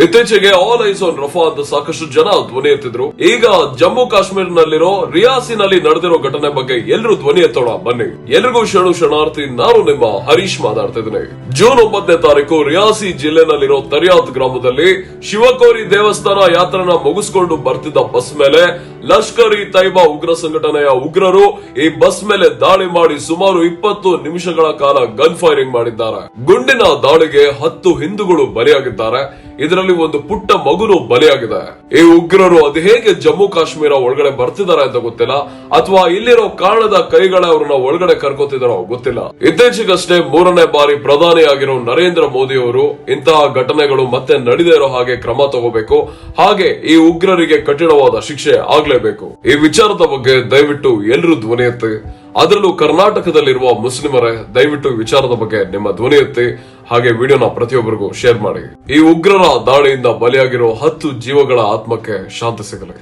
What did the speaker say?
ಇತ್ತೀಚೆಗೆ all ice on Rafah ಅಂತ ಸಾಕಷ್ಟು ಜನ ಧ್ವನಿ ಎತ್ತಿದ್ರು. ಈಗ ಜಮ್ಮು ಕಾಶ್ಮೀರ್ನಲ್ಲಿರೋ ರಿಯಾಸಿನಲ್ಲಿ ನಡೆದಿರೋ ಘಟನೆ ಬಗ್ಗೆ ಎಲ್ಲರೂ ಧ್ವನಿ ಎತ್ತೋಣ ಬನ್ನಿ. ಎಲ್ರಿಗೂ ಶರಣಾರ್ಥಿ. ನಾನು ನಿಮ್ಮ ಹರೀಶ್ ಮಾತಾಡ್ತಿದ್ದೀನಿ. ಜೂನ್ 9ನೇ ತಾರೀಕು ರಿಯಾಸಿ ಜಿಲ್ಲೆನಲ್ಲಿರೋ ತರಿಯಾತ್ ಗ್ರಾಮದಲ್ಲಿ ಶಿವಕೋರಿ ದೇವಸ್ಥಾನ ಯಾತ್ರೆನ ಮುಗಿಸಿಕೊಂಡು ಬರ್ತಿದ್ದ ಬಸ್ ಮೇಲೆ ಲಷ್ಕರ್ ಇ ತೈಬಾ ಉಗ್ರ ಸಂಘಟನೆಯ ಉಗ್ರರು ಈ ಬಸ್ ಮೇಲೆ ದಾಳಿ ಮಾಡಿ ಸುಮಾರು 20 ನಿಮಿಷಗಳ ಕಾಲ ಗನ್ ಫೈರಿಂಗ್ ಮಾಡಿದ್ದಾರೆ. ಗುಂಡಿನ ದಾಳಿಗೆ 10 ಹಿಂದೂಗಳು ಬಲಿಯಾಗಿದ್ದಾರೆ. ಇದರಲ್ಲಿ ಒಂದು ಪುಟ್ಟ ಮಗುನು ಬಲಿಯಾಗಿದೆ. ಈ ಉಗ್ರರು ಅದು ಹೇಗೆ ಜಮ್ಮು ಕಾಶ್ಮೀರ ಒಳಗಡೆ ಬರ್ತಿದ್ದಾರೆ ಅಂತ ಗೊತ್ತಿಲ್ಲ, ಅಥವಾ ಇಲ್ಲಿರೋ ಕಾರಣದ ಕೈಗಳ ಅವ್ರನ್ನ ಒಳಗಡೆ ಕರ್ಕೋತಿದಾರೋ ಗೊತ್ತಿಲ್ಲ. ಇತ್ತೀಚೆಗಷ್ಟೇ 3ನೇ ಬಾರಿ ಪ್ರಧಾನಿಯಾಗಿರೋ ನರೇಂದ್ರ ಮೋದಿ ಅವರು ಇಂತಹ ಘಟನೆಗಳು ಮತ್ತೆ ನಡೆದೇ ಇರೋ ಹಾಗೆ ಕ್ರಮ ತಗೋಬೇಕು, ಹಾಗೆ ಈ ಉಗ್ರರಿಗೆ ಕಠಿಣವಾದ ಶಿಕ್ಷೆ ಆಗ್ಲೇಬೇಕು. ಈ ವಿಚಾರದ ಬಗ್ಗೆ ದಯವಿಟ್ಟು ಎಲ್ಲರೂ ಧ್ವನಿ ಎತ್ತಿ, ಅದರಲ್ಲೂ ಕರ್ನಾಟಕದಲ್ಲಿರುವ ಮುಸ್ಲಿಮರೇ ದಯವಿಟ್ಟು ವಿಚಾರದ ಬಗ್ಗೆ ನಿಮ್ಮ ಧ್ವನಿ ಎತ್ತಿ, ಹಾಗೆ ವಿಡಿಯೋನ ಪ್ರತಿಯೊಬ್ಬರಿಗೂ ಶೇರ್ ಮಾಡಿ. ಈ ಉಗ್ರರ ದಾಳಿಯಿಂದ ಬಲಿಯಾಗಿರೋ 10 ಜೀವಗಳ ಆತ್ಮಕ್ಕೆ ಶಾಂತಿ ಸಿಗಲಿ.